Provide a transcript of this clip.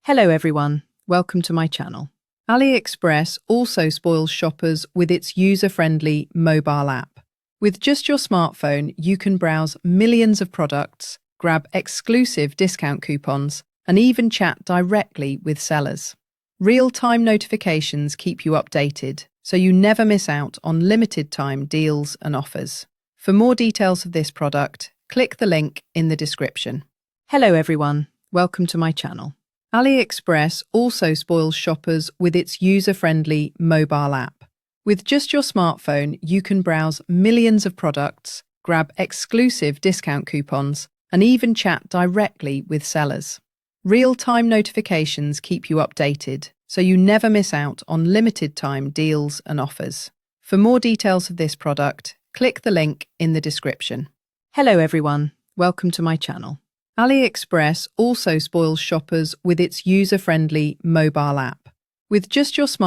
Hello everyone, welcome to my channel. AliExpress also spoils shoppers with its user-friendly mobile app. With just your smartphone, you can browse millions of products, grab exclusive discount coupons, and even chat directly with sellers. Real-time notifications keep you updated, so you never miss out on limited-time deals and offers. For more details of this product, click the link in the description. Hello everyone, welcome to my channel. AliExpress also spoils shoppers with its user-friendly mobile app. With just your smartphone, you can browse millions of products, grab exclusive discount coupons, and even chat directly with sellers. Real-time notifications keep you updated, so you never miss out on limited-time deals and offers. For more details of this product, click the link in the description. Hello everyone, welcome to my channel. AliExpress also spoils shoppers with its user-friendly mobile app. With just your smartphone,